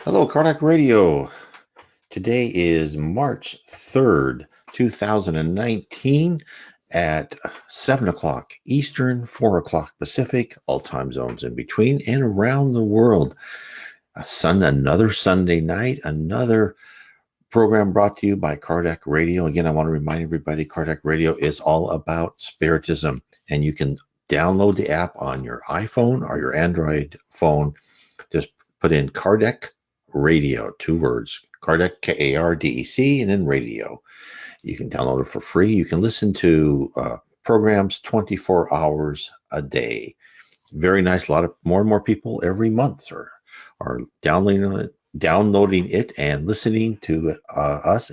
Hello, Kardec Radio. Today is March 3rd, 2019 at 7 o'clock Eastern, 4 o'clock Pacific, all time zones in between and around the world. Another Sunday night, another program brought to you by Kardec Radio. Again, I want to remind everybody Kardec Radio is all about Spiritism, and you can download the app on your iPhone or your Android phone. Just put in Kardec Radio, 2 words, Kardec, Kardec, and then radio. You can download it for free. You can listen to programs 24 hours a day. Very nice. A lot of more and more people every month are downloading it and listening to us,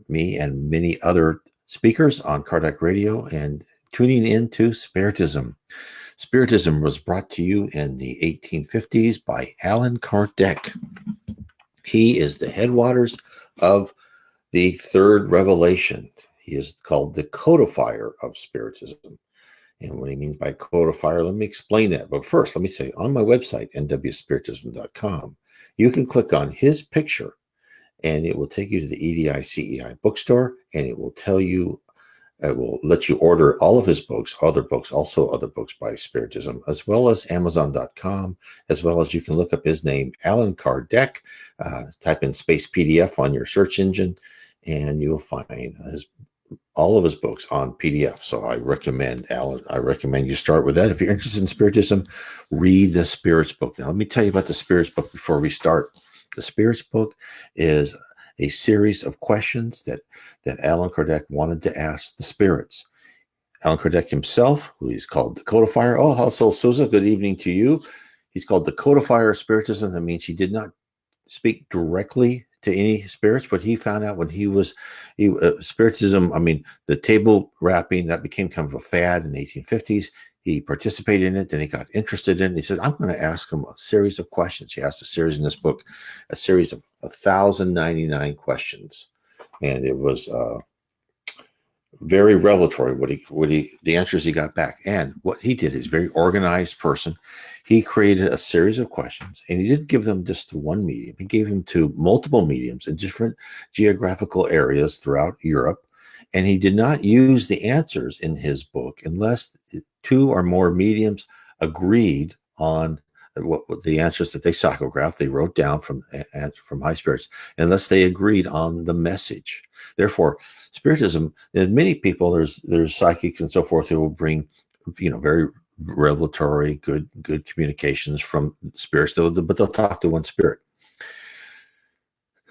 me, and many other speakers on Kardec Radio and tuning into Spiritism. Spiritism was brought to you in the 1850s by Allan Kardec. He is the headwaters of the third revelation. He is called the codifier of Spiritism. And what he means by codifier, let me explain that. But first, let me say, on my website, nwspiritism.com, you can click on his picture, and it will take you to the EDI CEI bookstore, and it will tell you, it will let you order all of his books, other books by Spiritism, as well as Amazon.com, as well as you can look up his name, Allan Kardec, type in space PDF on your search engine, and you'll find all of his books on PDF. So I recommend, Allan, you start with that. If you're interested in Spiritism, read the Spirits book. Now, let me tell you about the Spirits book before we start. The Spirits book is a series of questions that Allan Kardec wanted to ask the spirits. Allan Kardec himself, who he's called the codifier. Oh, hello, Souza, good evening to you. He's called the codifier of Spiritism. That means he did not speak directly to any spirits, but he found out when Spiritism, the table rapping, that became kind of a fad in the 1850s. He participated in it, then he got interested in it. He said, I'm going to ask him a series of questions. He asked a series in this book, a series of 1,099 questions. And it was very revelatory the answers he got back. And what he did is very organized person. He created a series of questions, and he didn't give them just to one medium. He gave them to multiple mediums in different geographical areas throughout Europe. And he did not use the answers in his book unless 2 or more mediums agreed on what the answers that they psychographed, they wrote down from high spirits, unless they agreed on the message. Therefore, Spiritism, and many people, there's psychics and so forth who will bring, very revelatory, good communications from spirits, but they'll talk to one spirit.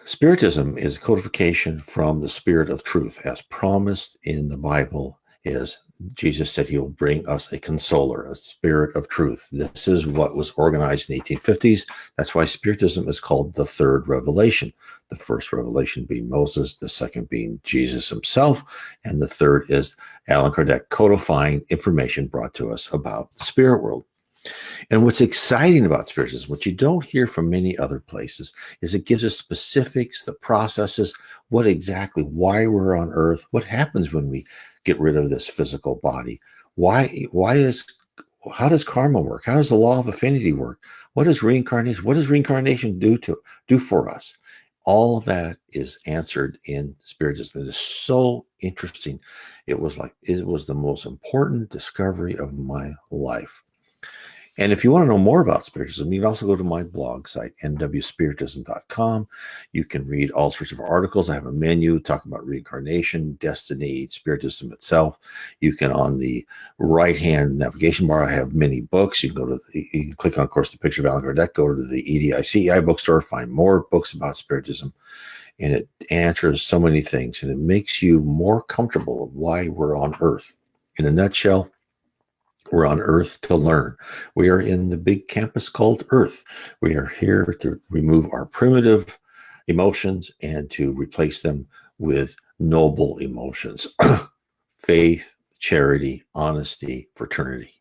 Spiritism is codification from the Spirit of Truth, as promised in the Bible. Is Jesus said he will bring us a consoler, a Spirit of Truth. This is what was organized in the 1850s. That's why Spiritism is called the third revelation. The first revelation being Moses, the second being Jesus himself, and the third is Allan Kardec codifying information brought to us about the spirit world. And what's exciting about Spiritism, what you don't hear from many other places, is it gives us specifics, the processes, why we're on Earth, what happens when we get rid of this physical body, how does karma work? How does the law of affinity work? What is reincarnation? What does reincarnation do for us? All of that is answered in Spiritism. It is so interesting. It was the most important discovery of my life. And if you want to know more about Spiritism, you can also go to my blog site, nwspiritism.com. You can read all sorts of articles. I have a menu talking about reincarnation, destiny, Spiritism itself. You can, on the right-hand navigation bar, I have many books. You can click on, of course, the picture of Allan Kardec, go to the EDI CEI bookstore, find more books about Spiritism. And it answers so many things, and it makes you more comfortable of why we're on Earth. In a nutshell, we're on Earth to learn. We are in the big campus called Earth. We are here to remove our primitive emotions and to replace them with noble emotions. Faith, charity, honesty, fraternity.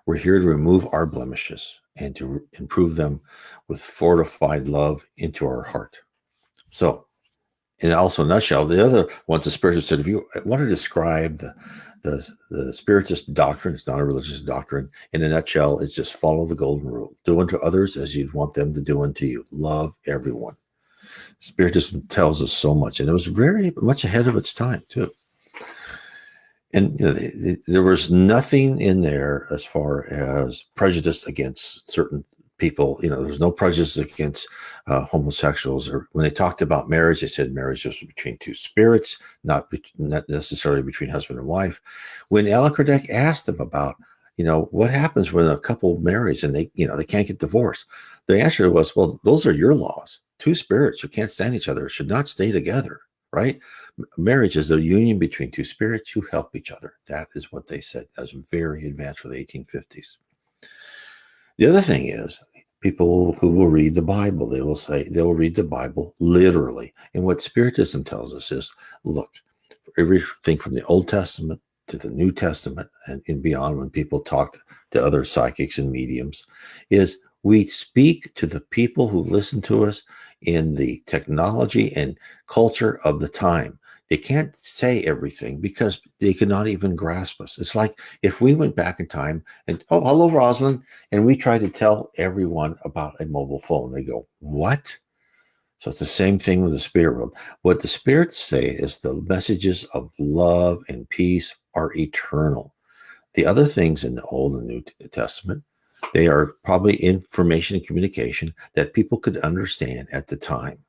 We're here to remove our blemishes and to improve them with fortified love into our heart. So, and also, in a nutshell, the other ones, the Spirit said, if you want to describe The Spiritist doctrine is not a religious doctrine. In a nutshell, it's just follow the golden rule. Do unto others as you'd want them to do unto you. Love everyone. Spiritism tells us so much, and it was very much ahead of its time, too. And there was nothing in there as far as prejudice against certain people. There's no prejudice against homosexuals. Or when they talked about marriage, they said marriage was between two spirits, not necessarily between husband and wife. When Allan Kardec asked them about, what happens when a couple marries and they can't get divorced, the answer was, well, those are your laws. Two spirits who can't stand each other should not stay together, right? Marriage is a union between two spirits who help each other. That is what they said. That was very advanced for the 1850s. The other thing is, people who will read the Bible, they'll read the Bible literally. And what Spiritism tells us is, look, everything from the Old Testament to the New Testament and beyond, when people talk to other psychics and mediums, is we speak to the people who listen to us in the technology and culture of the time. They can't say everything because they could not even grasp us. It's like if we went back in time and, oh, hello, Rosalind, and we tried to tell everyone about a mobile phone. They go, what? So it's the same thing with the spirit world. What the spirits say is the messages of love and peace are eternal. The other things in the Old and New Testament, they are probably information and communication that people could understand at the time.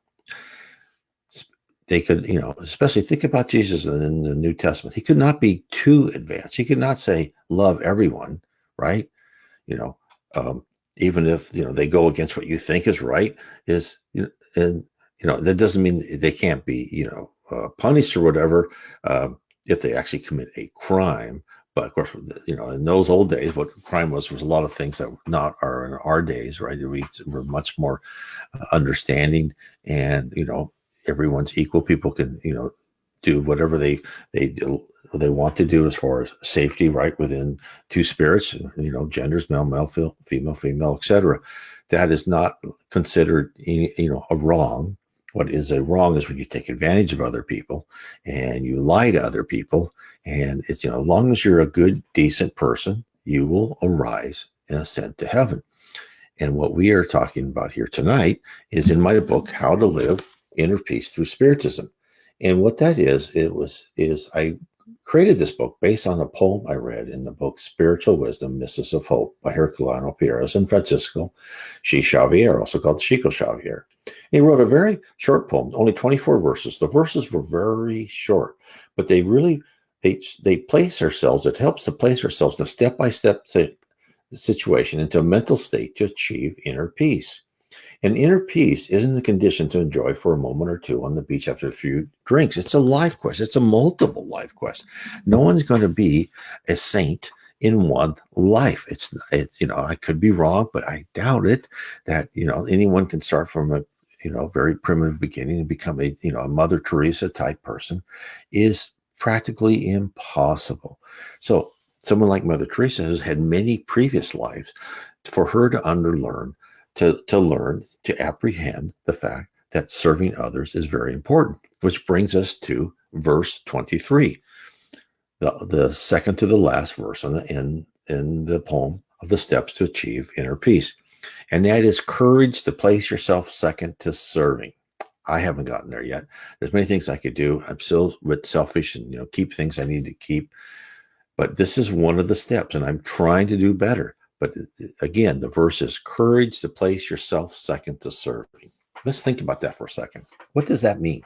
They could, especially think about Jesus in the New Testament. He could not be too advanced. He could not say, love everyone, right? Even if, they go against what you think is right, that doesn't mean they can't be, punished or whatever if they actually commit a crime. But of course, in those old days, what crime was a lot of things that not are in our days, right? We were much more understanding, and everyone's equal. People can do whatever they want to do as far as safety, right, within two spirits, genders, male, female, etc. That is not considered a wrong. What is a wrong is when you take advantage of other people and you lie to other people. And it's, as long as you're a good, decent person, you will arise and ascend to heaven. And what we are talking about here tonight is in my book, How to Live Inner Peace Through Spiritism. And what that is I created this book based on a poem I read in the book Spiritual Wisdom, Mists of Hope by Herculano Pierres and Francisco G. Xavier, also called Chico Xavier. He wrote a very short poem, only 24 verses. The verses were very short, but they really, they place ourselves, it helps to place ourselves in a step-by-step situation into a mental state to achieve inner peace. And inner peace isn't a condition to enjoy for a moment or two on the beach after a few drinks. It's a life quest. It's a multiple life quest. No one's going to be a saint in one life. It's I could be wrong, but I doubt it that, anyone can start from a, very primitive beginning and become a Mother Teresa type person is practically impossible. So someone like Mother Teresa has had many previous lives for her to learn to apprehend the fact that serving others is very important, which brings us to verse 23, the second to the last verse in the poem of the steps to achieve inner peace. And that is courage to place yourself second to serving. I haven't gotten there yet. There's many things I could do. I'm still a bit selfish and, keep things I need to keep. But this is one of the steps, and I'm trying to do better. But again, the verse is courage to place yourself second to serving. Let's think about that for a second. What does that mean?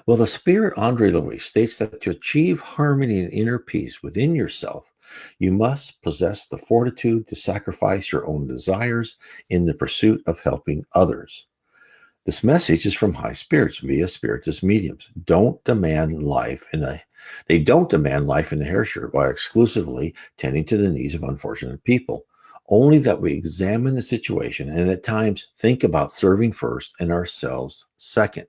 Well, the spirit Andre Louis states that to achieve harmony and inner peace within yourself, you must possess the fortitude to sacrifice your own desires in the pursuit of helping others. This message is from high spirits via spiritist mediums. They don't demand life in a hair shirt while exclusively tending to the needs of unfortunate people. Only that we examine the situation and at times think about serving first and ourselves second.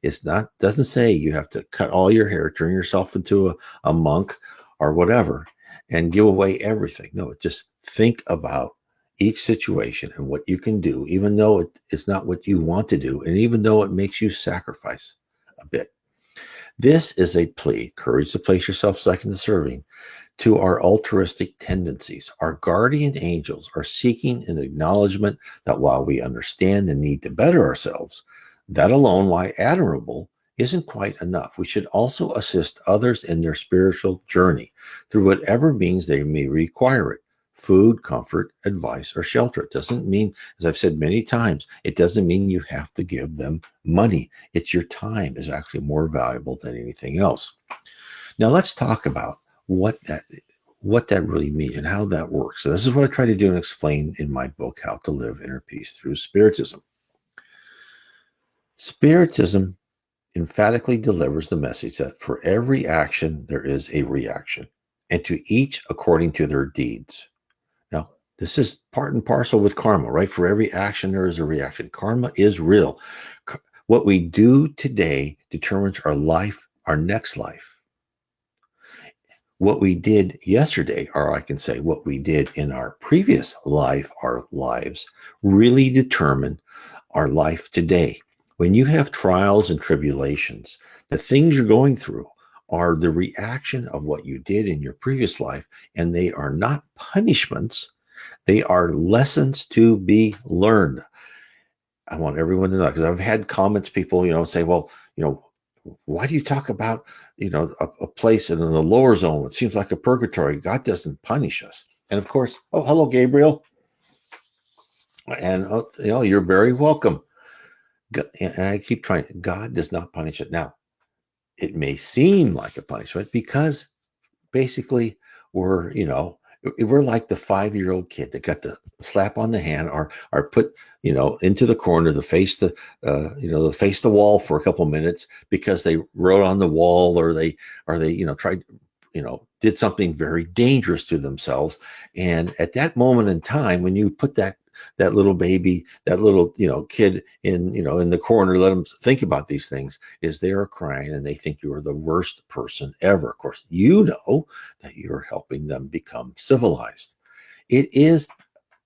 Doesn't say you have to cut all your hair, turn yourself into a monk or whatever, and give away everything. No, just think about each situation and what you can do, even though it's not what you want to do, and even though it makes you sacrifice a bit. This is a plea, courage to place yourself second to serving, to our altruistic tendencies. Our guardian angels are seeking an acknowledgement that while we understand the need to better ourselves, that alone, while admirable, isn't quite enough. We should also assist others in their spiritual journey through whatever means they may require it. Food, comfort, advice, or shelter. It doesn't mean, as I've said many times, it doesn't mean you have to give them money. It's your time is actually more valuable than anything else. Now let's talk about what that really means and how that works. So this is what I try to do and explain in my book, How to Live Inner Peace Through Spiritism. Spiritism emphatically delivers the message that for every action there is a reaction, and to each according to their deeds. Now, this is part and parcel with karma, right? For every action there is a reaction. Karma is real. What we do today determines our life, our next life. What we did yesterday, or I can say what we did in our previous life, our lives, really determine our life today. When you have trials and tribulations, the things you're going through are the reaction of what you did in your previous life, and they are not punishments. They are lessons to be learned. I want everyone to know, because I've had comments, people, say, well, why do you talk about, a place in the lower zone? It seems like a purgatory. God doesn't punish us. And of course, oh, hello, Gabriel. And, you're very welcome. And I keep trying. God does not punish it. Now, it may seem like a punishment because basically we're like the 5-year-old kid that got the slap on the hand or put into the corner to face the wall for a couple minutes because they wrote on the wall or they tried did something very dangerous to themselves. And at that moment in time, when you put that little baby, that little kid in in the corner, let them think about these things, is they are crying and they think you are the worst person ever. Of course, that you're helping them become civilized. It is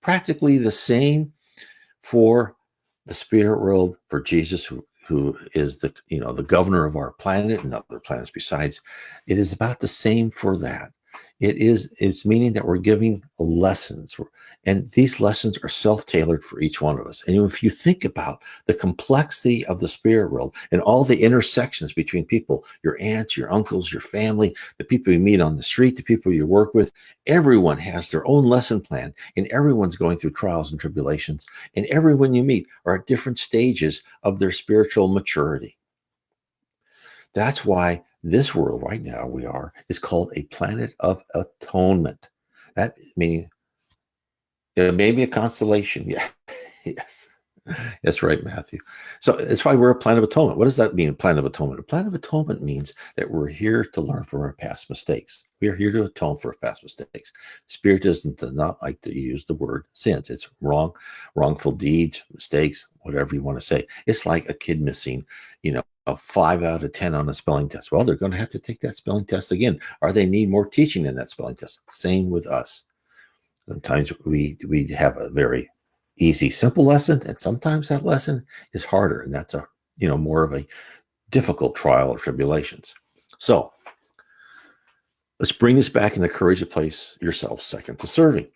practically the same for the spirit world, for Jesus, who is the governor of our planet and other planets besides. It is about the same for that. It's meaning that we're giving lessons, and these lessons are self-tailored for each one of us. And if you think about the complexity of the spirit world and all the intersections between people, your aunts, your uncles, your family, the people you meet on the street, the people you work with, everyone has their own lesson plan, and everyone's going through trials and tribulations, and everyone you meet are at different stages of their spiritual maturity. That's why this world right now is called a planet of atonement. That meaning it may be a constellation. Yeah. Yes. That's right, Matthew. So that's why we're a planet of atonement. What does that mean, a planet of atonement? A planet of atonement means that we're here to learn from our past mistakes. We are here to atone for our past mistakes. Spirit does not like to use the word sins. It's wrongful deeds, mistakes, whatever you want to say. It's like a kid missing, a 5 out of 10 on a spelling test. Well, they're going to have to take that spelling test again, or they need more teaching in that spelling test. Same with us. Sometimes we have a very easy, simple lesson, and sometimes that lesson is harder, and that's more of a difficult trial or tribulations. So let's bring this back into courage to place yourself second to serving.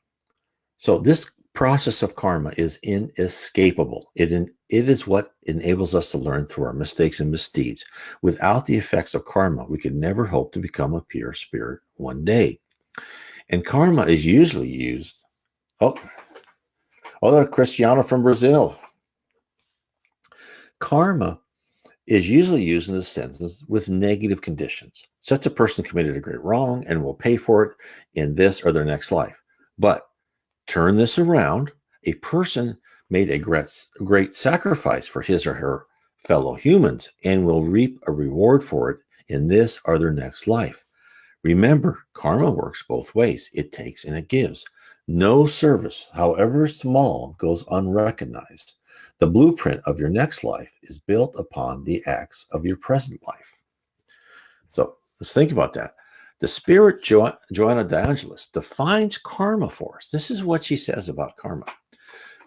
So this process of karma is inescapable. It is what enables us to learn through our mistakes and misdeeds. Without the effects of karma, we could never hope to become a pure spirit one day. And karma is usually used. Cristiano from Brazil. Karma is usually used in this sentence with negative conditions. Such a person committed a great wrong and will pay for it in this or their next life. But turn this around. A person made a great sacrifice for his or her fellow humans and will reap a reward for it in this or their next life. Remember, karma works both ways. It takes and it gives. No service, however small, goes unrecognized. The blueprint of your next life is built upon the acts of your present life. So let's think about that. The spirit Joanna de Angelis defines karma for us. This is what she says about karma.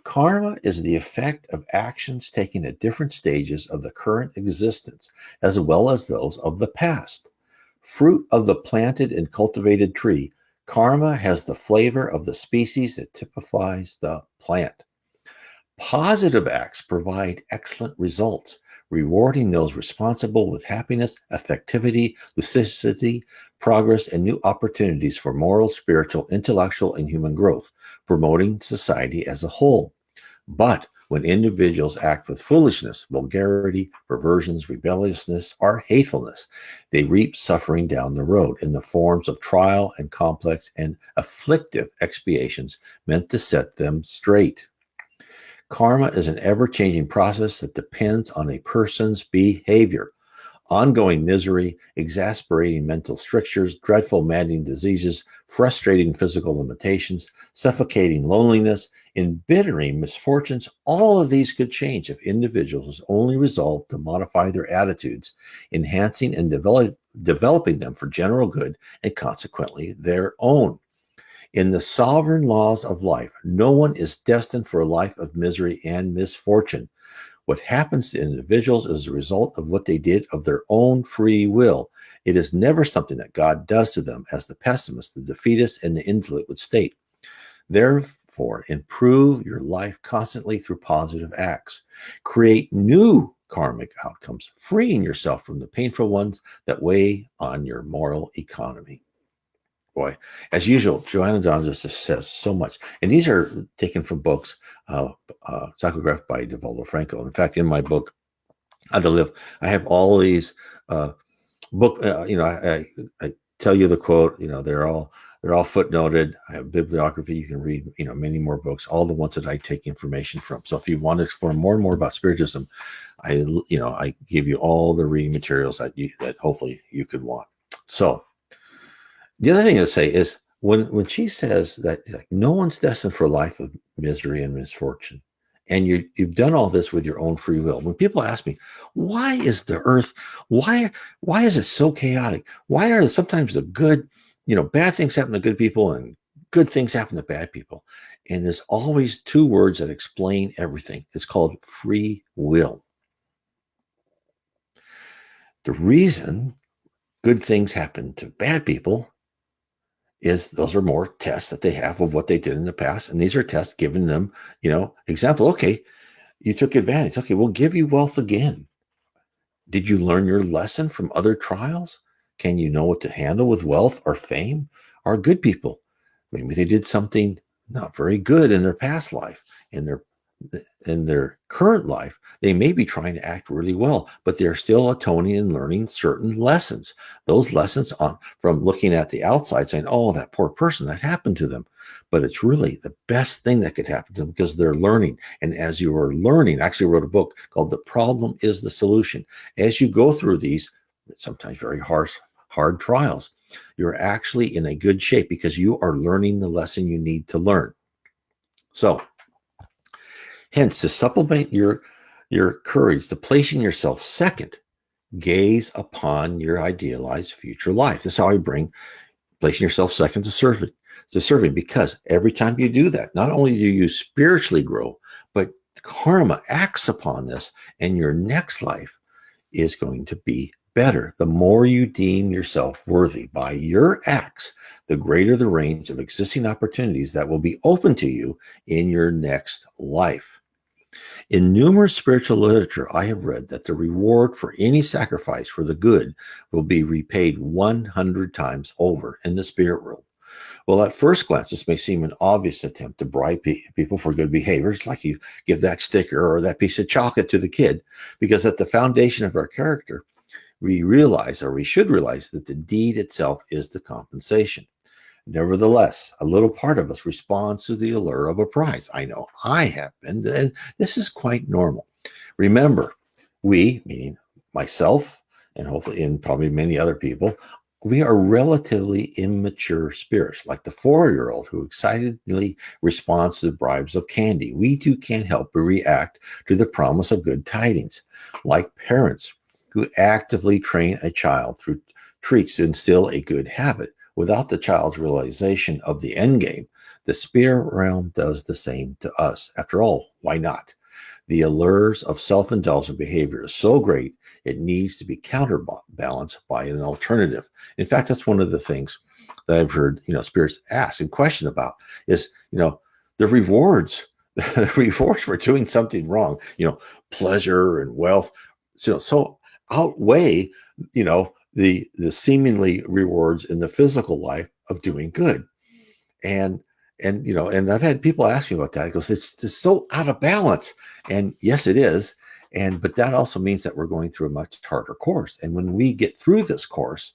Karma is the effect of actions taken at different stages of the current existence, as well as those of the past. Fruit of the planted and cultivated tree, karma has the flavor of the species that typifies the plant. Positive acts provide excellent results, rewarding those responsible with happiness, effectivity, lucidity, progress, and new opportunities for moral, spiritual, intellectual, and human growth, promoting society as a whole. But when individuals act with foolishness, vulgarity, perversions, rebelliousness, or hatefulness, they reap suffering down the road in the forms of trial and complex and afflictive expiations meant to set them straight. Karma is an ever changing process that depends on a person's behavior. Ongoing misery, exasperating mental strictures, dreadful maddening diseases, frustrating physical limitations, suffocating loneliness, embittering misfortunes, all of these could change if individuals only resolve to modify their attitudes, enhancing and developing them for general good and consequently their own. In the sovereign laws of life, no one is destined for a life of misery and misfortune. What happens to individuals is a result of what they did of their own free will. It is never something that God does to them, as the pessimist, the defeatist, and the indolent would state. Therefore, improve your life constantly through positive acts. Create new karmic outcomes, freeing yourself from the painful ones that weigh on your moral economy. Boy, as usual, Joanna Don just says so much. And these are taken from books, psychographed by Devaldo Franco. In fact, in my book, How to Live, I have all these book. I tell you the quote. They're all footnoted. I have bibliography. You can read many more books. All the ones that I take information from. So if you want to explore more and more about spiritism, I give you all the reading materials that hopefully you could want. So the other thing to say is when she says that no one's destined for a life of misery and misfortune, and you've done all this with your own free will. When people ask me, why is the earth, why is it so chaotic? Why are sometimes the good, bad things happen to good people and good things happen to bad people? And there's always two words that explain everything. It's called free will. The reason good things happen to bad people is those are more tests that they have of what they did in the past. And these are tests giving them, example, okay, you took advantage. Okay, we'll give you wealth again. Did you learn your lesson from other trials? Can you know what to handle with wealth or fame? Are good people? Maybe they did something not very good in their past life, in their current life. They may be trying to act really well, but they're still atoning and learning certain lessons. Those lessons from looking at the outside saying, oh, that poor person, that happened to them. But it's really the best thing that could happen to them because they're learning. And as you are learning, I actually wrote a book called The Problem is the Solution. As you go through these, sometimes very hard trials, you're actually in a good shape because you are learning the lesson you need to learn. So, hence, to supplement your courage, to placing yourself second, gaze upon your idealized future life. That's how I bring placing yourself second to serving, because every time you do that, not only do you spiritually grow, but karma acts upon this, and your next life is going to be better. The more you deem yourself worthy by your acts, the greater the range of existing opportunities that will be open to you in your next life. In numerous spiritual literature, I have read that the reward for any sacrifice for the good will be repaid 100 times over in the spirit world. Well, at first glance, this may seem an obvious attempt to bribe people for good behavior. It's like you give that sticker or that piece of chocolate to the kid, because at the foundation of our character, we should realize that the deed itself is the compensation. Nevertheless, a little part of us responds to the allure of a prize. I know I have been, and this is quite normal. Remember, we, meaning myself, and hopefully, and probably many other people, we are relatively immature spirits, like the 4-year-old who excitedly responds to the bribes of candy. We too can't help but react to the promise of good tidings, like parents who actively train a child through treats to instill a good habit. Without the child's realization of the end game, The spirit realm does the same to us. After all, why not? The allures of self-indulgent behavior is so great, it needs to be counterbalanced by an alternative. In fact, that's one of the things that I've heard, spirits ask and question about is, the rewards, the rewards for doing something wrong, pleasure and wealth, so outweigh, the seemingly rewards in the physical life of doing good. And and I've had people ask me about that. It goes, it's so out of balance. And yes, it is. But that also means that we're going through a much harder course. And when we get through this course,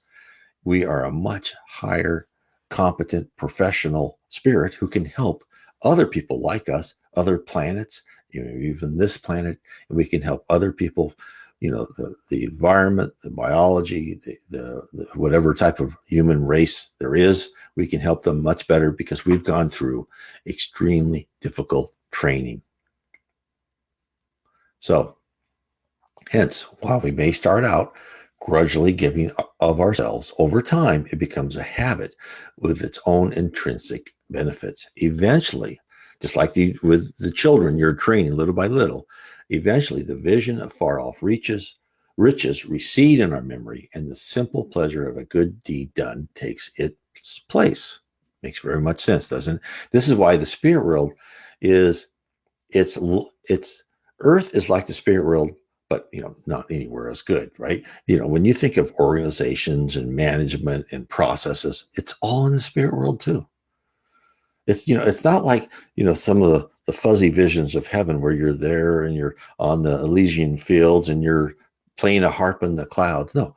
we are a much higher, competent, professional spirit who can help other people like us, other planets, even this planet, and we can help other people, the environment, the biology, the whatever type of human race there is, we can help them much better because we've gone through extremely difficult training. So, hence, while we may start out grudgingly giving of ourselves, over time, it becomes a habit with its own intrinsic benefits. Eventually, just like with the children you're training little by little, eventually the vision of far-off riches recede in our memory, and the simple pleasure of a good deed done takes its place. Makes very much sense, doesn't it? This is why the spirit world is, it's Earth is like the spirit world, but not anywhere as good, right? When you think of organizations and management and processes, it's all in the spirit world too. It's not like some of the fuzzy visions of heaven where you're there and you're on the Elysian fields and you're playing a harp in the clouds. No,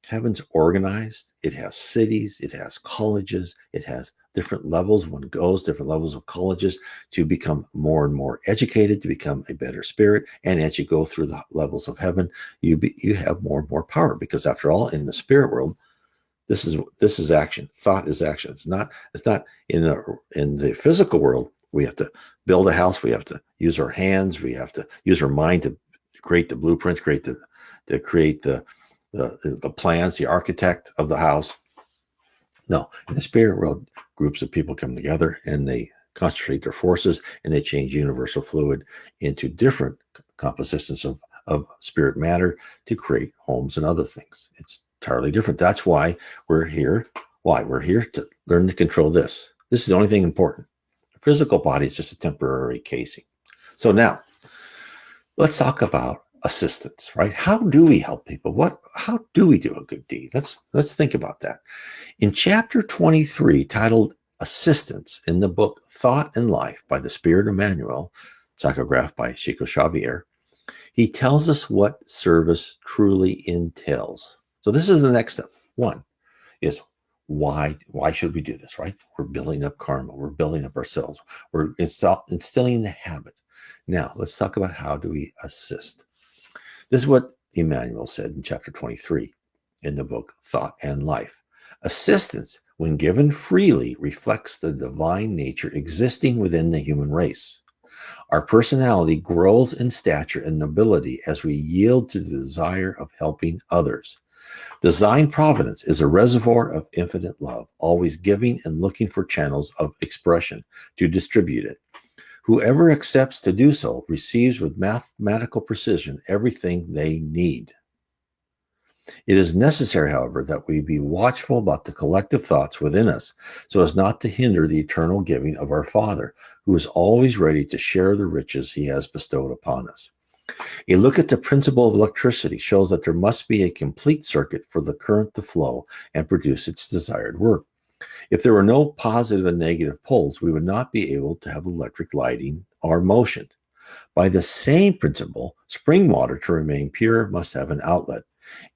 heaven's organized. It has cities, it has colleges, it has different levels. One goes different levels of colleges to become more and more educated, to become a better spirit. And as you go through the levels of heaven, you have more and more power, because after all, in the spirit world, this is action. Thought is action. It's not in the physical world. We have to build a house. We have to use our hands. We have to use our mind to create the blueprints, create the plans, the architect of the house. No, in the spirit world, groups of people come together and they concentrate their forces and they change universal fluid into different compositions of spirit matter to create homes and other things. It's entirely different. That's why we're here. Why? We're here to learn to control this. This is the only thing important. The physical body is just a temporary casing. So now, let's talk about assistance, right? How do we help people? How do we do a good deed? Let's think about that. In chapter 23, titled Assistance, in the book Thought and Life by the Spirit Emmanuel, psychographed by Chico Xavier, he tells us what service truly entails. So this is the next step. One is why should we do this, right? We're building up karma. We're building up ourselves. We're instilling the habit. Now, let's talk about how do we assist. This is what Emmanuel said in chapter 23 in the book Thought and Life. Assistance, when given freely, reflects the divine nature existing within the human race. Our personality grows in stature and nobility as we yield to the desire of helping others. Design providence is a reservoir of infinite love, always giving and looking for channels of expression to distribute it. Whoever accepts to do so receives with mathematical precision everything they need. It is necessary, however, that we be watchful about the collective thoughts within us so as not to hinder the eternal giving of our Father, who is always ready to share the riches he has bestowed upon us. A look at the principle of electricity shows that there must be a complete circuit for the current to flow and produce its desired work. If there were no positive and negative poles, we would not be able to have electric lighting or motion. By the same principle, spring water to remain pure must have an outlet.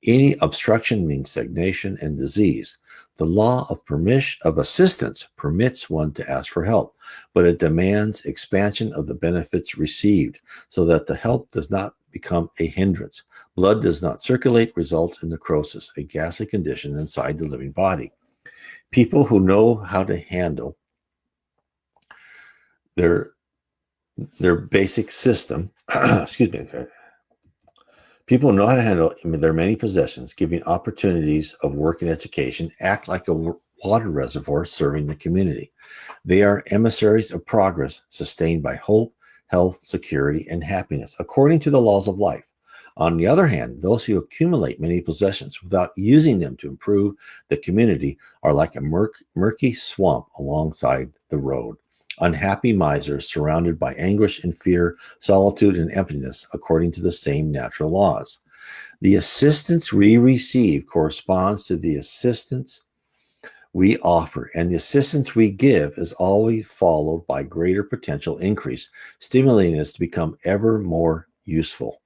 Any obstruction means stagnation and disease. The law of assistance permits one to ask for help, but it demands expansion of the benefits received so that the help does not become a hindrance. Blood does not circulate, results in necrosis, a ghastly condition inside the living body. People who know how to handle their basic system, excuse me, people know how to handle their many possessions, giving opportunities of work and education, act like a water reservoir serving the community. They are emissaries of progress sustained by hope, health, security, and happiness, according to the laws of life. On the other hand, those who accumulate many possessions without using them to improve the community are like a murky swamp alongside the road. Unhappy misers surrounded by anguish and fear, solitude and emptiness, according to the same natural laws. The assistance we receive corresponds to the assistance we offer, and the assistance we give is always followed by greater potential increase, stimulating us to become ever more useful.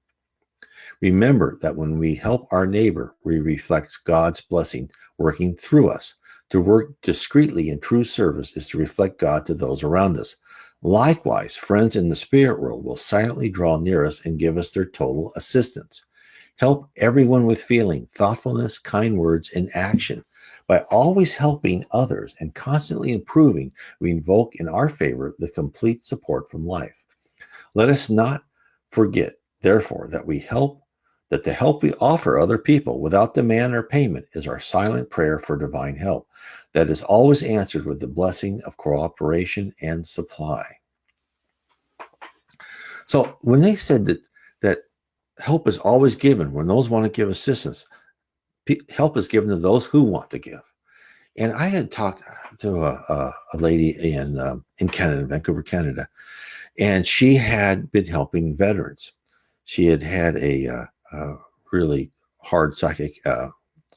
Remember that when we help our neighbor, we reflect God's blessing working through us. To work discreetly in true service is to reflect God to those around us. Likewise, friends in the spirit world will silently draw near us and give us their total assistance. Help everyone with feeling, thoughtfulness, kind words, and action. By always helping others and constantly improving, we invoke in our favor the complete support from life. Let us not forget, therefore, that the help we offer other people without demand or payment is our silent prayer for divine help that is always answered with the blessing of cooperation and supply. So when they said that help is always given when those want to give assistance, help is given to those who want to give. And I had talked to a lady in Canada, Vancouver, Canada, and she had been helping veterans. She had had a really hard psychic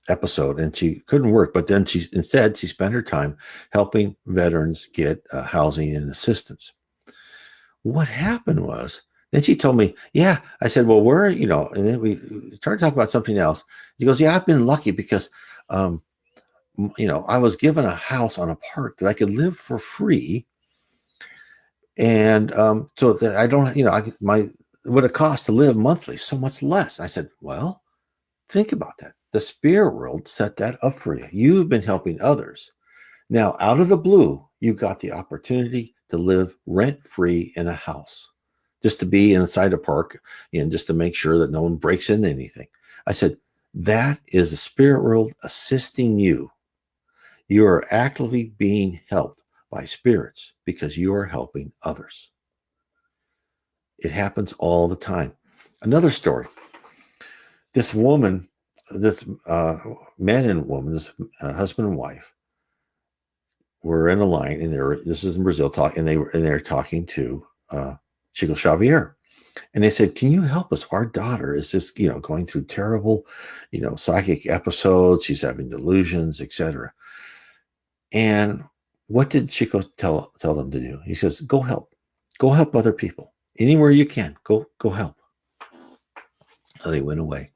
episode, and she couldn't work. But then she spent her time helping veterans get housing and assistance. What happened was, then she told me, yeah. I said, well, and then we started talking about something else. She goes, yeah, I've been lucky because, I was given a house on a park that I could live for free. And so that I don't, what it costs to live monthly, so much less. I said, well, think about that. The spirit world set that up for you. You've been helping others. Now, out of the blue, you got the opportunity to live rent-free in a house, just to be inside a park and just to make sure that no one breaks into anything. I said, that is the spirit world assisting you. You are actively being helped by spirits because you are helping others. It happens all the time. Another story. This woman, this man and woman, this husband and wife, were in a line, and this is in Brazil, they're talking to Chico Xavier. And they said, can you help us? Our daughter is just, going through terrible, psychic episodes. She's having delusions, etc. And what did Chico tell them to do? He says, go help other people anywhere you can. Go help. So they went away.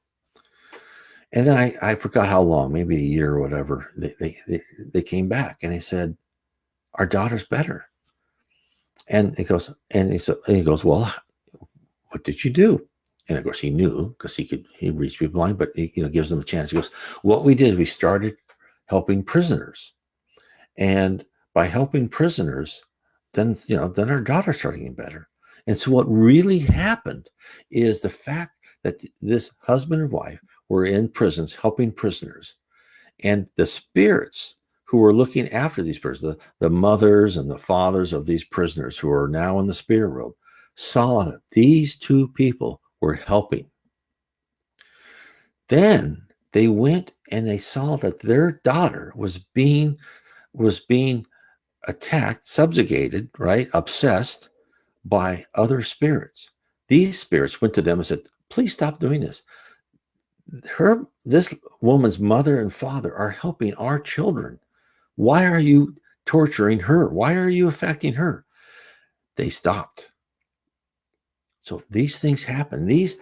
And then I forgot how long, maybe a year or whatever. They came back and they said, our daughter's better. And he goes, well, what did you do? And of course he knew because he reached people blind, but he gives them a chance. He goes, what we did, we started helping prisoners. And by helping prisoners, then our daughter started getting better. And so what really happened is the fact that this husband and wife were in prisons helping prisoners, and the spirits who were looking after these prisoners, the mothers and the fathers of these prisoners who are now in the spirit world, saw that these two people were helping. Then they went and they saw that their daughter was being attacked, subjugated, right, obsessed by other spirits. These spirits went to them and said, please stop doing this. This woman's mother and father are helping our children. Why are you torturing her? Why are you affecting her? They stopped. So these things happen. These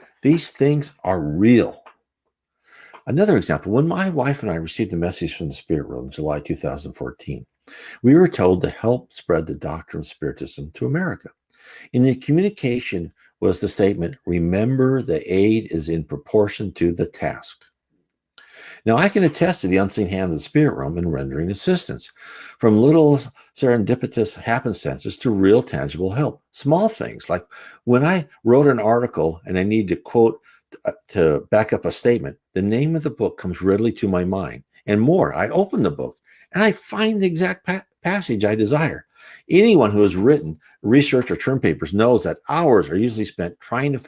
things are real. Another example, when my wife and I received a message from the spirit world in July 2014, we were told to help spread the doctrine of Spiritism to America. In the communication was the statement, remember the aid is in proportion to the task. Now, I can attest to the unseen hand of the spirit realm in rendering assistance, from little serendipitous happenstances to real tangible help. Small things, like when I wrote an article and I need to quote to back up a statement, the name of the book comes readily to my mind. And more, I open the book and I find the exact passage I desire. Anyone who has written research or term papers knows that hours are usually spent trying to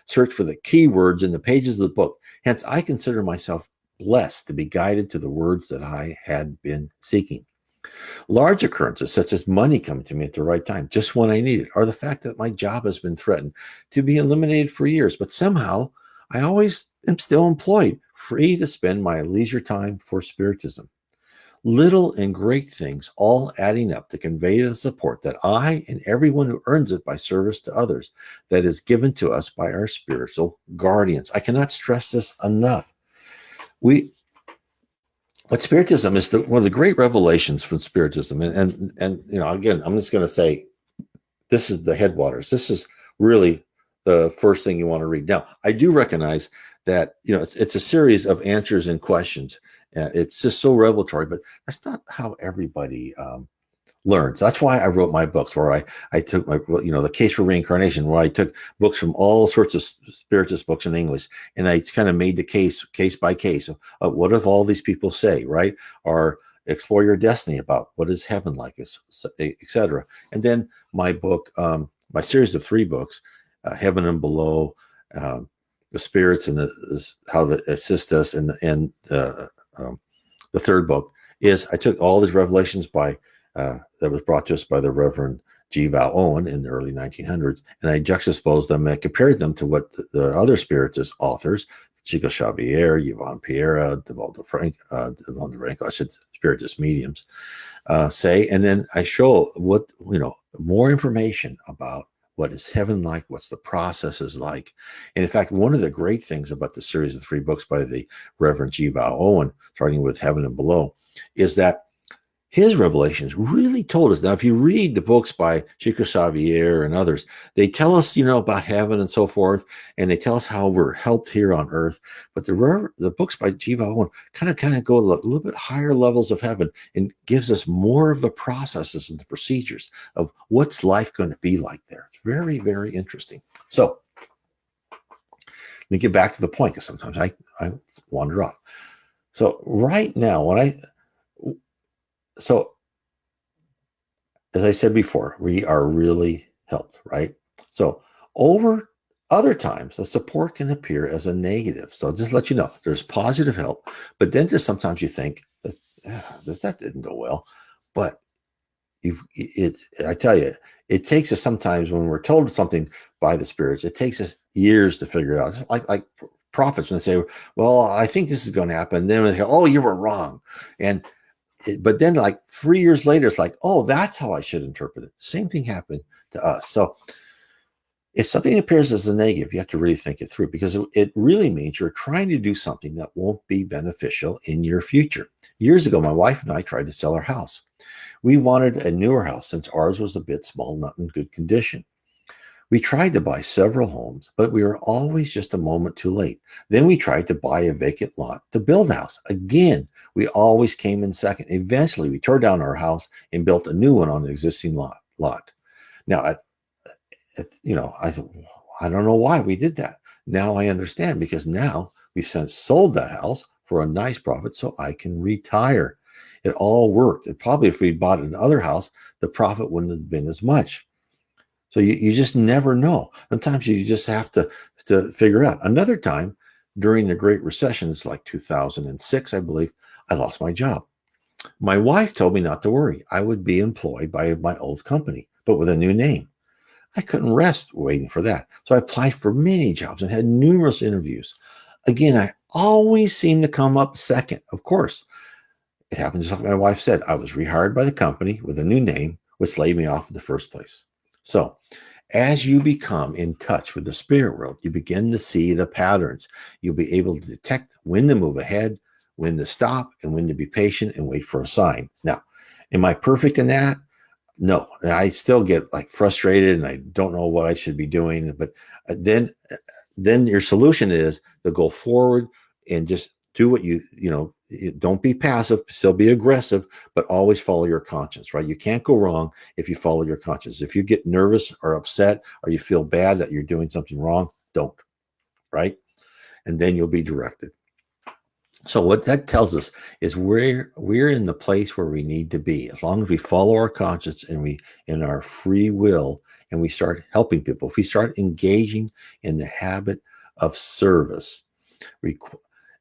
search for the keywords in the pages of the book. Hence, I consider myself blessed to be guided to the words that I had been seeking. Large occurrences, such as money coming to me at the right time, just when I need it, or the fact that my job has been threatened to be eliminated for years, but somehow I always am still employed, free to spend my leisure time for Spiritism. Little and great things all adding up to convey the support that I and everyone who earns it by service to others that is given to us by our spiritual guardians. I cannot stress this enough. But Spiritism is one of the great revelations from Spiritism. And again, I'm just going to say, this is the headwaters. This is really the first thing you want to read. Now, I do recognize that, it's a series of answers and questions. It's just so revelatory, but that's not how everybody learns. That's why I wrote my books, where I took the Case for Reincarnation, where I took books from all sorts of spiritist books in English, and I kind of made the case by case of what if all these people say, right? Or explore your destiny, about what is heaven like, etc. And then my book, my series of 3 books, Heaven and Below, the spirits and how they assist us, and the third book is I took all these revelations that was brought to us by the Reverend G. Val Owen in the early 1900s, and I juxtaposed them and compared them to what the other Spiritist authors, Chico Xavier, Yvonne Pereira, Devaldo Franco, I said Spiritist mediums, say, and then I show what, more information about what is heaven like, what's the processes like. And in fact, one of the great things about the series of 3 books by the Reverend G. Val Owen, starting with Heaven and Below, is that his revelations really told us. Now, if you read the books by Chico Xavier and others, they tell us, about heaven and so forth, and they tell us how we're helped here on earth. But the books by G. Val Owen kind of go a little bit higher levels of heaven and gives us more of the processes and the procedures of what's life going to be like there. It's very, very interesting. So let me get back to the point, because sometimes I wander off. So right now, So, as I said before, we are really helped, right? So, over other times, the support can appear as a negative. So, just let you know, there's positive help, but then there's sometimes you think that didn't go well. But I tell you, it takes us sometimes, when we're told something by the spirits, it takes us years to figure it out. It's like prophets, when they say, "Well, I think this is going to happen," and then they go, "Oh, you were wrong," but then like 3 years later, it's like, oh, that's how I should interpret it. Same thing happened to us. So if something appears as a negative, you have to really think it through, because it really means you're trying to do something that won't be beneficial in your future. Years ago, my wife and I tried to sell our house. We wanted a newer house since ours was a bit small, not in good condition. We tried to buy several homes, but we were always just a moment too late. Then we tried to buy a vacant lot to build a house. Again, we always came in second. Eventually, we tore down our house and built a new one on the existing lot. Now, I said, I don't know why we did that. Now I understand, because now we've since sold that house for a nice profit so I can retire. It all worked. And probably if we bought another house, the profit wouldn't have been as much. So you just never know. Sometimes you just have to figure out. Another time, during the Great Recession, it's like 2006, I believe, I lost my job. My wife told me not to worry. I would be employed by my old company, but with a new name. I couldn't rest waiting for that. So I applied for many jobs and had numerous interviews. Again, I always seemed to come up second. Of course, it happened just like my wife said. I was rehired by the company with a new name, which laid me off in the first place. So as you become in touch with the spirit world, you begin to see the patterns. You'll be able to detect when to move ahead, when to stop, and when to be patient and wait for a sign. Now, am I perfect in that? No. I still get like frustrated and I don't know what I should be doing. But then your solution is to go forward and just do what don't be passive, still be aggressive, but always follow your conscience, right? You can't go wrong if you follow your conscience. If you get nervous or upset or you feel bad that you're doing something wrong, don't, right? And then you'll be directed. So what that tells us is we're in the place where we need to be. As long as we follow our conscience and we in our free will and we start helping people, if we start engaging in the habit of service,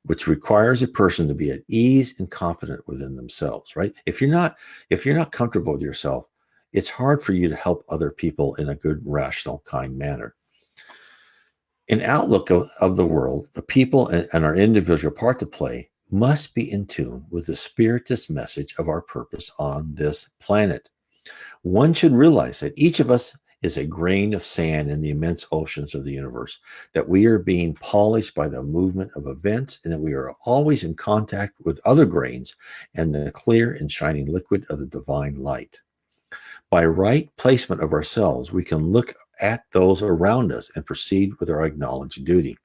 which requires a person to be at ease and confident within themselves, right? If you're not comfortable with yourself, it's hard for you to help other people in a good, rational, kind manner. In outlook of the world, the people and our individual part to play must be in tune with the spiritist message of our purpose on this planet. One should realize that each of us is a grain of sand in the immense oceans of the universe, that we are being polished by the movement of events, and that we are always in contact with other grains and the clear and shining liquid of the divine light. By right placement of ourselves, we can look at those around us and proceed with our acknowledged duty.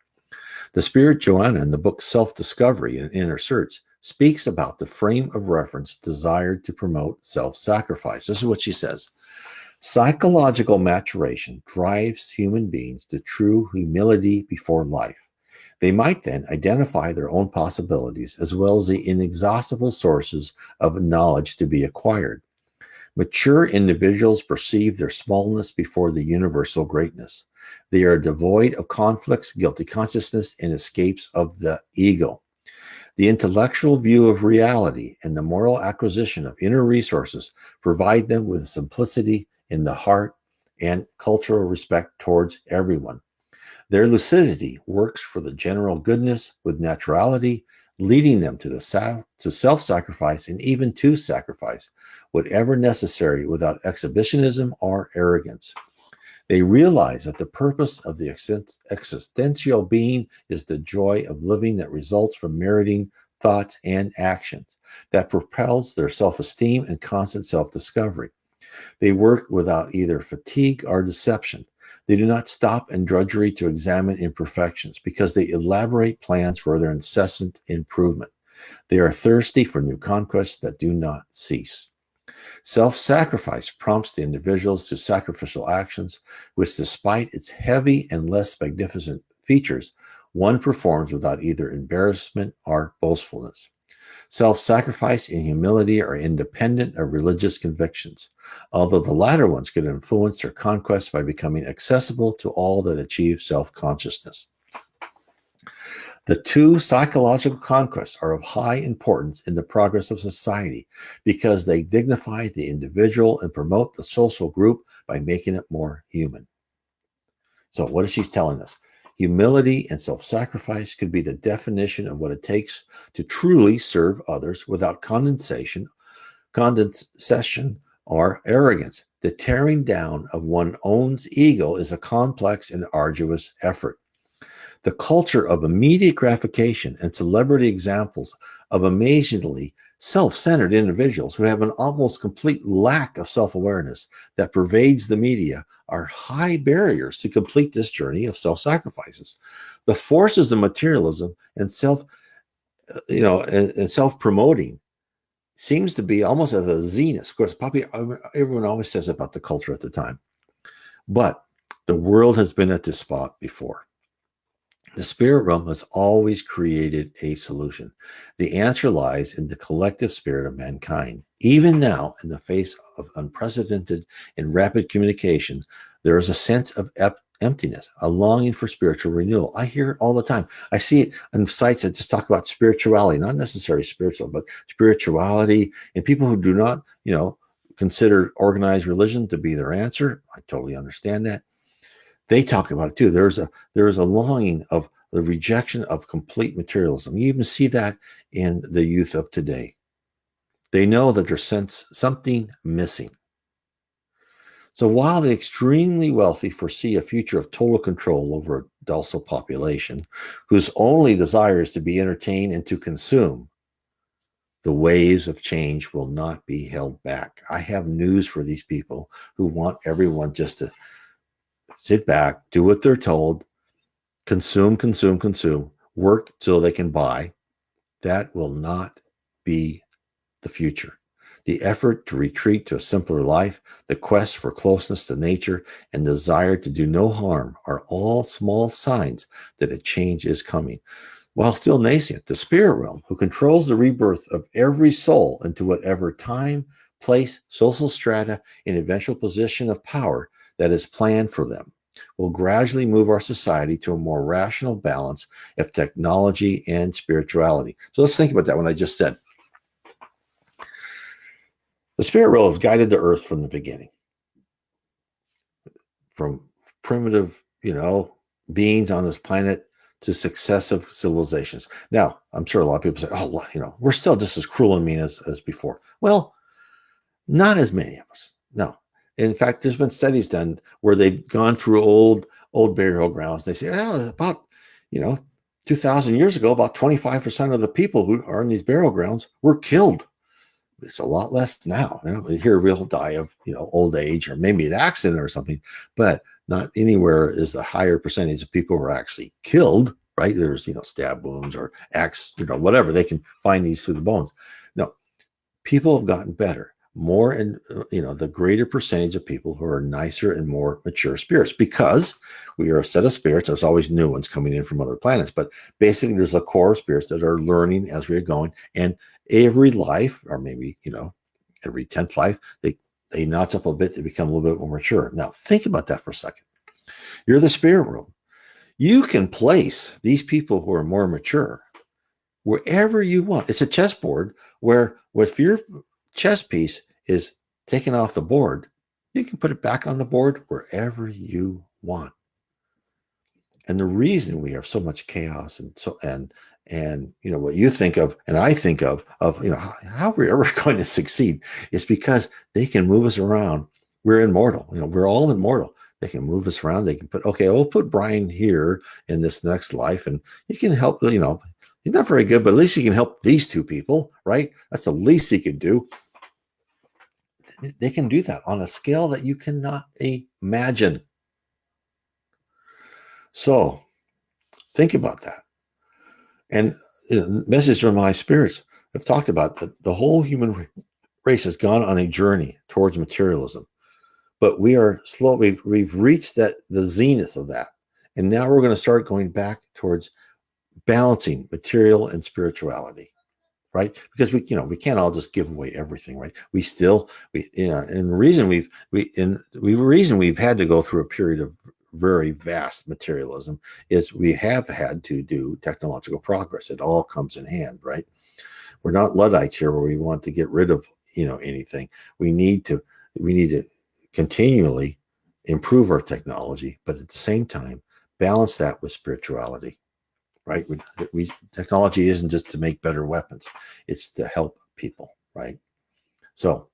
The Spirit Joanna in the book Self Discovery and Inner Search speaks about the frame of reference desired to promote self sacrifice. This is what she says: psychological maturation drives human beings to true humility before life. They might then identify their own possibilities as well as the inexhaustible sources of knowledge to be acquired. Mature individuals perceive their smallness before the universal greatness. They are devoid of conflicts, guilty consciousness, and escapes of the ego. The intellectual view of reality and the moral acquisition of inner resources provide them with simplicity in the heart and cultural respect towards everyone. Their lucidity works for the general goodness with naturality, leading them to self-sacrifice and even to sacrifice whatever necessary without exhibitionism or arrogance. They realize that the purpose of the existential being is the joy of living that results from meriting thoughts and actions, that propels their self-esteem and constant self-discovery. They work without either fatigue or deception. They do not stop in drudgery to examine imperfections because they elaborate plans for their incessant improvement. They are thirsty for new conquests that do not cease. Self-sacrifice prompts the individuals to sacrificial actions, which, despite its heavy and less magnificent features, one performs without either embarrassment or boastfulness. Self-sacrifice and humility are independent of religious convictions, although the latter ones could influence their conquests by becoming accessible to all that achieve self-consciousness. The two psychological conquests are of high importance in the progress of society because they dignify the individual and promote the social group by making it more human. So what is she telling us? Humility and self-sacrifice could be the definition of what it takes to truly serve others without condescension, or arrogance. The tearing down of one's own ego is a complex and arduous effort. The culture of immediate gratification and celebrity examples of amazingly self-centered individuals who have an almost complete lack of self-awareness that pervades the media are high barriers to complete this journey of self-sacrifices. The forces of materialism and self-promoting seems to be almost at a zenith. Of course, probably everyone always says about the culture at the time, but the world has been at this spot before. The spirit realm has always created a solution. The answer lies in the collective spirit of mankind. Even now, in the face of unprecedented and rapid communication, there is a sense of emptiness, a longing for spiritual renewal. I hear it all the time. I see it on sites that just talk about spirituality, not necessarily spiritual, but spirituality, and people who do not, consider organized religion to be their answer. I totally understand that. They talk about it too. There is a longing of the rejection of complete materialism. You even see that in the youth of today. They know that there's something missing. So while the extremely wealthy foresee a future of total control over a docile population whose only desire is to be entertained and to consume, the waves of change will not be held back. I have news for these people who want everyone just to sit back, do what they're told, consume, work till they can buy. That will not be the future. The effort to retreat to a simpler life, the quest for closeness to nature, and desire to do no harm are all small signs that a change is coming. While still nascent, the spirit realm, who controls the rebirth of every soul into whatever time, place, social strata, and eventual position of power that is planned for them, will gradually move our society to a more rational balance of technology and spirituality. So let's think about that, what I just said. The spirit realm has guided the earth from the beginning, from primitive, beings on this planet to successive civilizations. Now, I'm sure a lot of people say, oh, we're still just as cruel and mean as before. Well, not as many of us. No. In fact, there's been studies done where they've gone through old burial grounds. They say, about, 2,000 years ago, about 25% of the people who are in these burial grounds were killed. It's a lot less now. Here we'll die of, old age or maybe an accident or something, but not anywhere is the higher percentage of people who are actually killed, right? There's, stab wounds or axe, whatever. They can find these through the bones. No, people have gotten better. More and, the greater percentage of people who are nicer and more mature spirits, because we are a set of spirits. There's always new ones coming in from other planets, but basically there's a core of spirits that are learning as we're going. And every life, or maybe, every 10th life, they notch up a bit to become a little bit more mature. Now, think about that for a second. You're the spirit world. You can place these people who are more mature wherever you want. It's a chessboard where if your chess piece is taken off the board, you can put it back on the board wherever you want. And the reason we have so much chaos and what you think of and I think of how we're ever going to succeed is because they can move us around. We're immortal. We're all immortal. They can move us around. They can we'll put Brian here in this next life, and he can help. He's not very good, but at least he can help these two people, right? That's the least he can do. They can do that on a scale that you cannot imagine. So think about that. And message from my spirits have talked about that the whole human race has gone on a journey towards materialism, but we are slow. We've reached the zenith of that. And now we're going to start going back towards balancing material and spirituality. Right? Because we can't all just give away everything, right? And the reason we've had to go through a period of very vast materialism is we have had to do technological progress. It all comes in hand, right? We're not Luddites here where we want to get rid of, anything. We need to continually improve our technology, but at the same time, balance that with spirituality. Right? Technology isn't just to make better weapons. It's to help people, right? So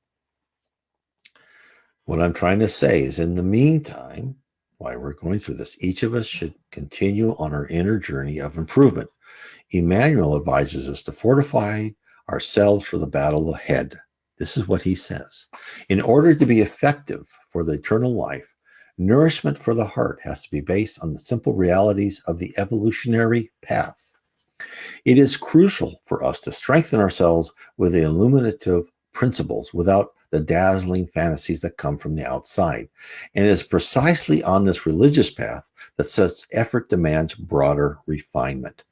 what I'm trying to say is in the meantime, while we're going through this, each of us should continue on our inner journey of improvement. Emmanuel advises us to fortify ourselves for the battle ahead. This is what he says. In order to be effective for the eternal life, nourishment for the heart has to be based on the simple realities of the evolutionary path. It is crucial for us to strengthen ourselves with the illuminative principles without the dazzling fantasies that come from the outside. And it is precisely on this religious path that such effort demands broader refinement.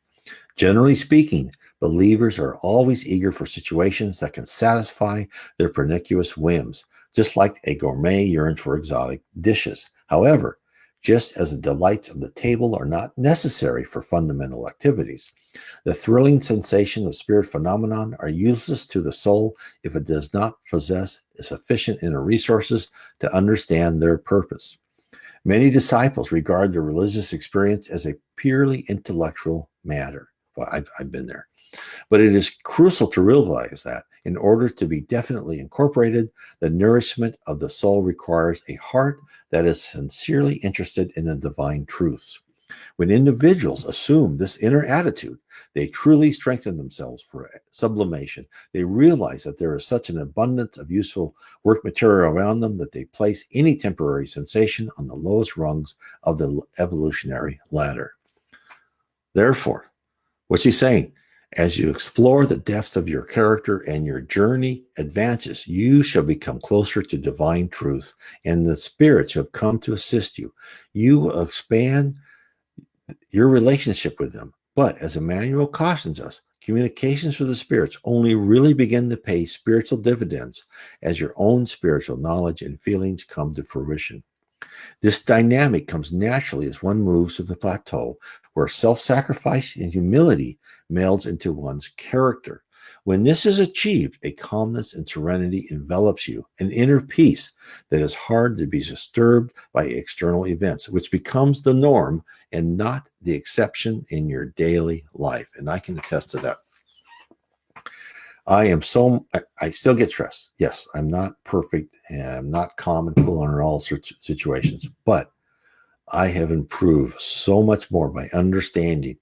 Generally speaking, believers are always eager for situations that can satisfy their pernicious whims, just like a gourmet yearns for exotic dishes. However, just as the delights of the table are not necessary for fundamental activities, the thrilling sensation of spirit phenomenon are useless to the soul if it does not possess sufficient inner resources to understand their purpose. Many disciples regard their religious experience as a purely intellectual matter. Well, I've been there. But it is crucial to realize that in order to be definitely incorporated, the nourishment of the soul requires a heart that is sincerely interested in the divine truths. When individuals assume this inner attitude, they truly strengthen themselves for sublimation. They realize that there is such an abundance of useful work material around them that they place any temporary sensation on the lowest rungs of the evolutionary ladder. Therefore, what's he saying? As you explore the depths of your character and your journey advances, you shall become closer to divine truth, and the spirits have come to assist you. You will expand your relationship with them, But as Emmanuel cautions us, communications with the spirits only really begin to pay spiritual dividends as your own spiritual knowledge and feelings come to fruition. This dynamic comes naturally as one moves to the plateau where self-sacrifice and humility melds into one's character. When this is achieved, a calmness and serenity envelops you, an inner peace that is hard to be disturbed by external events, which becomes the norm and not the exception in your daily life. And I can attest to that. I still get stressed. Yes, I'm not perfect and I'm not calm and cool under all situations, but I have improved so much more by understanding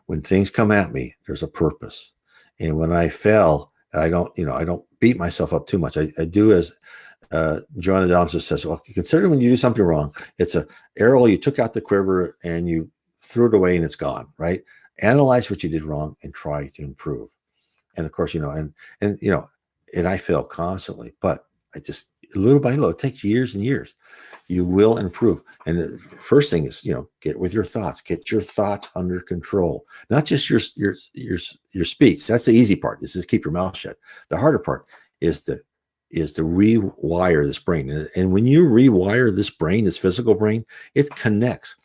when things come at me, there's a purpose. And when I fail, I don't beat myself up too much. I do as Joanna Johnson says, well, consider when you do something wrong, it's a arrow you took out the quiver and you threw it away and it's gone, right? Analyze what you did wrong and try to improve. And of course, and I fail constantly, but I just little by little, it takes years and years. You will improve. And the first thing is, get with your thoughts, get your thoughts under control, not just your speech. That's the easy part. Is just keep your mouth shut. The harder part is to rewire this brain. And when you rewire this brain, this physical brain, it connects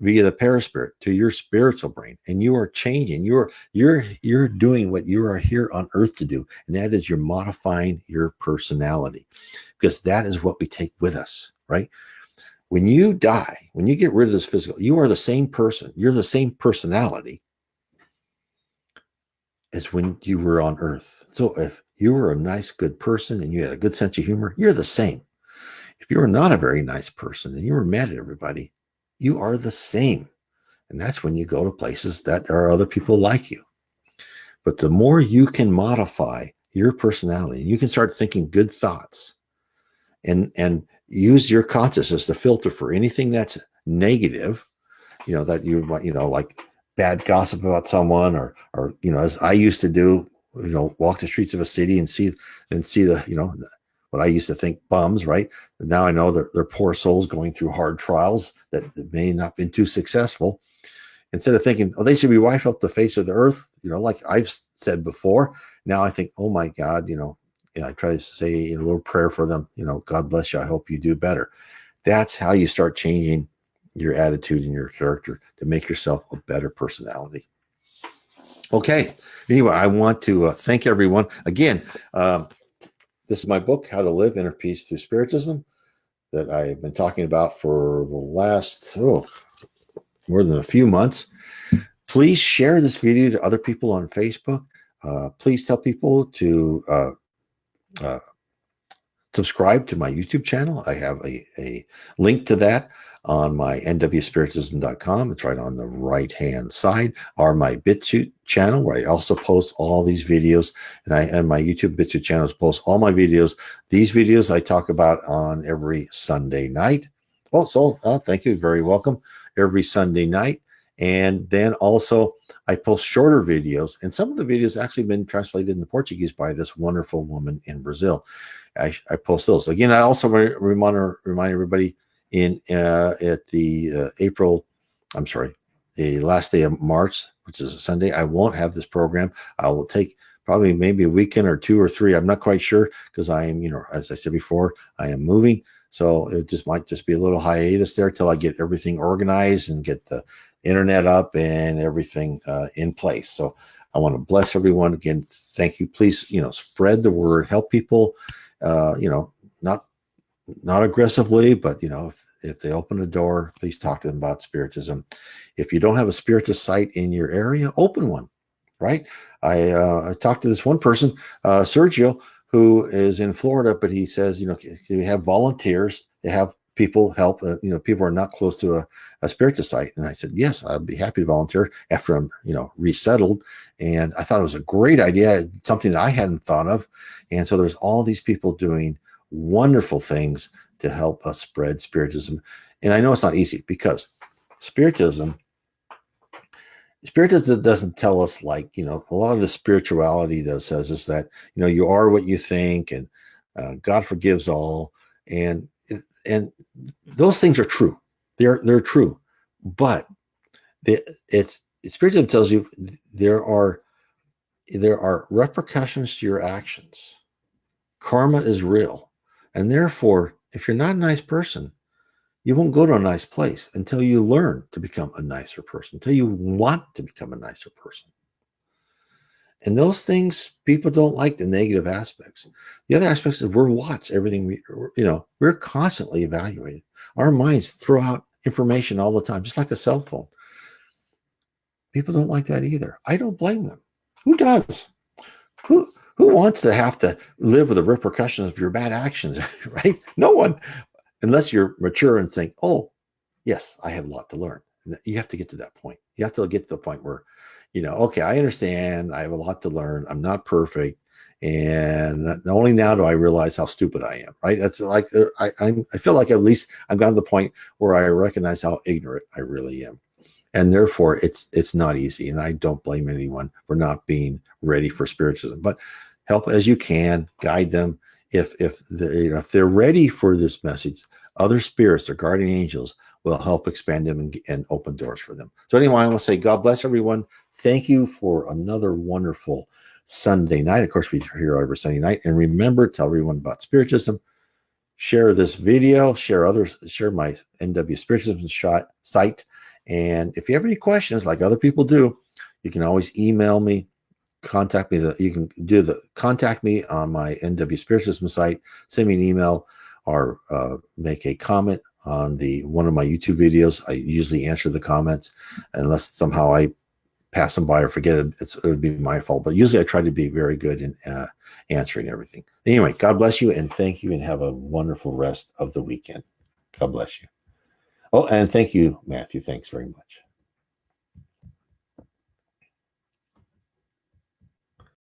via the perispirit to your spiritual brain, and you are changing. You're doing what you are here on earth to do, and that is you're modifying your personality, because that is what we take with us, right? When you die, when you get rid of this physical, you are the same person. You're the same personality as when you were on earth. So if you were a nice, good person and you had a good sense of humor, you're the same. If you were not a very nice person and you were mad at everybody, you are the same. And that's when you go to places that are other people like you. But the more you can modify your personality, you can start thinking good thoughts and use your consciousness to filter for anything that's negative, that you might, like bad gossip about someone or, as I used to do, walk the streets of a city and see the, what I used to think bums, right? And now I know they're poor souls going through hard trials that may not have been too successful. Instead of thinking, oh, they should be wiped off the face of the earth, like I've said before, now I think, oh my God, I try to say a little prayer for them, God bless you. I hope you do better. That's how you start changing your attitude and your character to make yourself a better personality. Okay. Anyway, I want to thank everyone again. This is my book, How to Live Inner Peace Through Spiritism, that I've been talking about for the last more than a few months. Please share this video to other people on Facebook. Please tell people to subscribe to my YouTube channel. I have a link to that on my nwspiritism.com. It's right on the right-hand side, or my BitChute channel, where I also post all these videos. And my YouTube BitChute channels post all my videos. These videos I talk about on every Sunday night. Also, thank you, very welcome, every Sunday night. And then also I post shorter videos, and some of the videos actually been translated into Portuguese by this wonderful woman in Brazil. I post those. Again, I also want to remind everybody at the the last day of March, which is a Sunday, I won't have this program. I will take probably maybe a weekend or 2 or 3. I'm not quite sure, because I am, as I said before, I am moving. So it might just be a little hiatus there till I get everything organized and get the internet up and everything in place. So I want to bless everyone again. Thank you. Please, spread the word, help people, not aggressively, but if they open a door, please talk to them about Spiritism. If you don't have a Spiritist site in your area, open one, right? I talked to this one person, Sergio, who is in Florida, but he says, we have volunteers, they have people help, people are not close to a Spiritist site. And I said, yes, I'd be happy to volunteer after I'm, resettled. And I thought it was a great idea, something that I hadn't thought of. And so there's all these people doing wonderful things to help us spread Spiritism. And I know it's not easy, because Spiritism doesn't tell us, like, a lot of the spirituality says is that, you are what you think, and God forgives all. And those things are true. They're true, but Spiritism tells you there are repercussions to your actions. Karma is real. And therefore, if you're not a nice person, you won't go to a nice place until you learn to become a nicer person, until you want to become a nicer person. And those things, people don't like the negative aspects. The other aspects is we're watched. Everything we're constantly evaluated. Our minds throw out information all the time, just like a cell phone. People don't like that either. I don't blame them. Who does? Who wants to have to live with the repercussions of your bad actions, right? No one, unless you're mature and think, oh, yes, I have a lot to learn. You have to get to that point. You have to get to the point where, okay, I understand. I have a lot to learn. I'm not perfect. And only now do I realize how stupid I am, right? That's like, I feel like at least I've gotten to the point where I recognize how ignorant I really am. And therefore it's not easy. And I don't blame anyone for not being ready for spiritism, but help as you can, guide them. If they're ready for this message, other spirits or guardian angels will help expand them and open doors for them. So anyway, I want to say God bless everyone. Thank you for another wonderful Sunday night. Of course, we're here every Sunday night. And remember, tell everyone about Spiritism. Share this video, share my NW Spiritism site. And if you have any questions, like other people do, you can always email me, contact me. You can contact me on my NW Spiritism site, send me an email, or make a comment on one of my YouTube videos. I usually answer the comments, unless somehow I pass them by or forget it. It would be my fault. But usually I try to be very good in answering everything. Anyway, God bless you and thank you, and have a wonderful rest of the weekend. God bless you. Oh, and thank you, Matthew. Thanks very much.